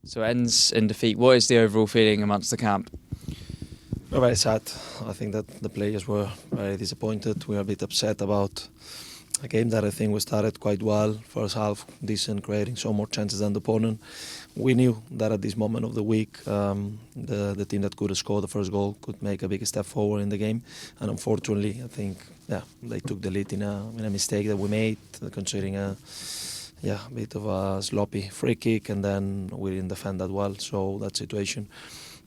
So it ends in defeat. What is the overall feeling amongst the camp? We're very sad. I think that the players were very disappointed. We are a bit upset about a game that I think we started quite well. First half, decent, creating so more chances than the opponent. We knew that at this moment of the week, the team that could score the first goal could make a big step forward in the game. And unfortunately, I think they took the lead in a mistake that we made, considering a bit of a sloppy free kick, and then we didn't defend that well. So that situation.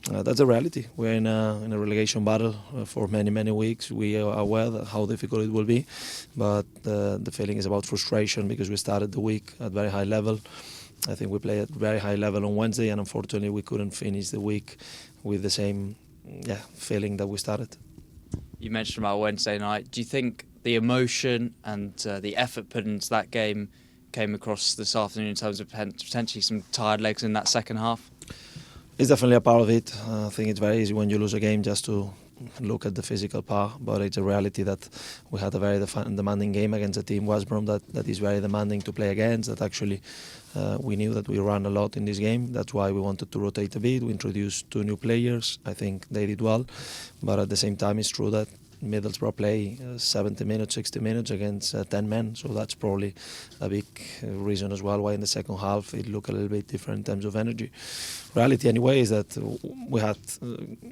That's a reality. We're in a relegation battle for many weeks. We are aware of how difficult it will be, but the feeling is about frustration because we started the week at very high level. I think we played at very high level on Wednesday, and unfortunately we couldn't finish the week with the same feeling that we started. You mentioned about Wednesday night. Do you think the emotion and the effort put into that game came across this afternoon in terms of potentially some tired legs in that second half? It's definitely a part of it. I think it's very easy when you lose a game just to look at the physical part, but it's a reality that we had a very demanding game against a team, West Brom, that is very demanding to play against. That actually we knew that we ran a lot in this game. That's why we wanted to rotate a bit. We introduced 2 new players. I think they did well, but at the same time it's true that Middlesbrough play 70 minutes, 60 minutes against 10 men, so that's probably a big reason as well why in the second half it looked a little bit different in terms of energy. Reality anyway is that we had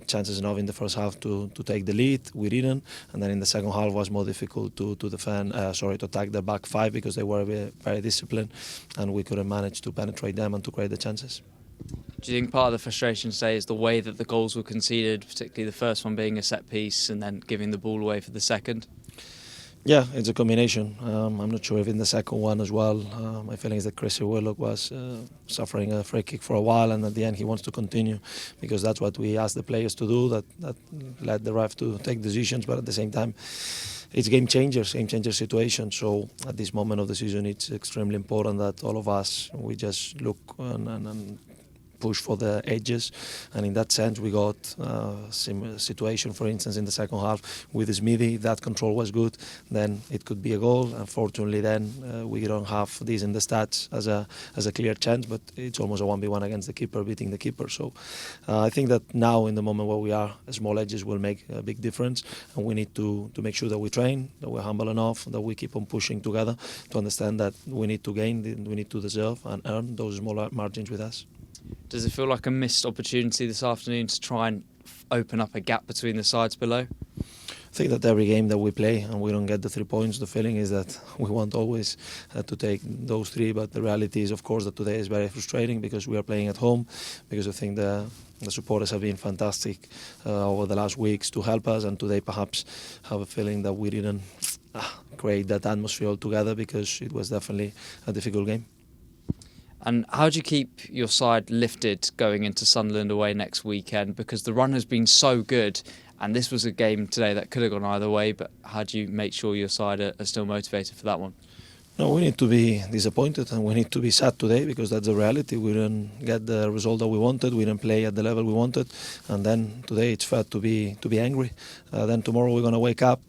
chances enough in the first half to take the lead. We didn't, and then in the second half was more difficult to defend. To attack their back 5 because they were very disciplined, and we couldn't manage to penetrate them and to create the chances. Do you think part of the frustration today is the way that the goals were conceded, particularly the first one being a set piece and then giving the ball away for the second? Yeah, it's a combination. I'm not sure if in the second one as well. My feeling is that Chris Willock was suffering a free kick for a while, and at the end he wants to continue because that's what we asked the players to do. That led the ref to take decisions, but at the same time, it's game changer situation. So at this moment of the season, it's extremely important that all of us we just look and push for the edges, and in that sense we got a situation, for instance, in the second half with Smithy. That control was good, then it could be a goal. Unfortunately then we don't have this in the stats as a clear chance, but it's almost a 1v1 against the keeper, beating the keeper. So I think that now in the moment where we are, small edges will make a big difference, and we need to make sure that we train, that we're humble enough, that we keep on pushing together to understand that we need to gain, we need to deserve and earn those smaller margins with us. Does it feel like a missed opportunity this afternoon to try and open up a gap between the sides below? I think that every game that we play and we don't get the 3 points, the feeling is that we want always to take those 3, but the reality is, of course, that today is very frustrating because we are playing at home, because I think the supporters have been fantastic over the last weeks to help us, and today perhaps have a feeling that we didn't create that atmosphere altogether because it was definitely a difficult game. And how do you keep your side lifted going into Sunderland away next weekend? Because the run has been so good, and this was a game today that could have gone either way, but how do you make sure your side are still motivated for that one? No, we need to be disappointed and we need to be sad today because that's the reality. We didn't get the result that we wanted. We didn't play at the level we wanted, and then today it's fair to be angry. Then tomorrow we're going to wake up.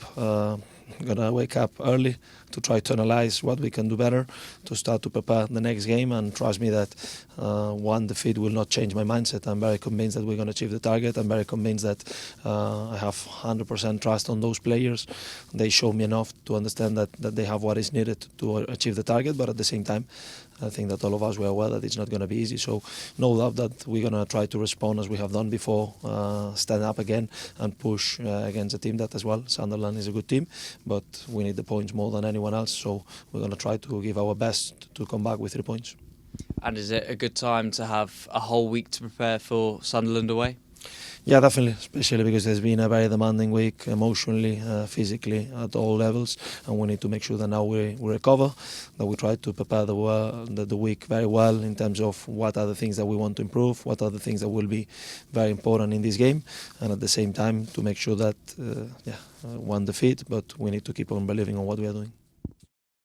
Early to try to analyze what we can do better, to start to prepare the next game, and trust me that one defeat will not change my mindset. I'm very convinced that we're going to achieve the target. I'm very convinced that I have 100% trust on those players. They show me enough to understand that they have what is needed to achieve the target, but at the same time I think that all of us were aware that it's not going to be easy. So no doubt that we're going to try to respond as we have done before, stand up again and push against a team that as well. Sunderland is a good team, but we need the points more than anyone else. So we're going to try to give our best to come back with 3 points. And is it a good time to have a whole week to prepare for Sunderland away? Yeah, definitely, especially because there's been a very demanding week emotionally, physically, at all levels, and we need to make sure that now we recover, that we try to prepare the week very well in terms of what are the things that we want to improve, what are the things that will be very important in this game, and at the same time to make sure that one defeat, but we need to keep on believing on what we are doing.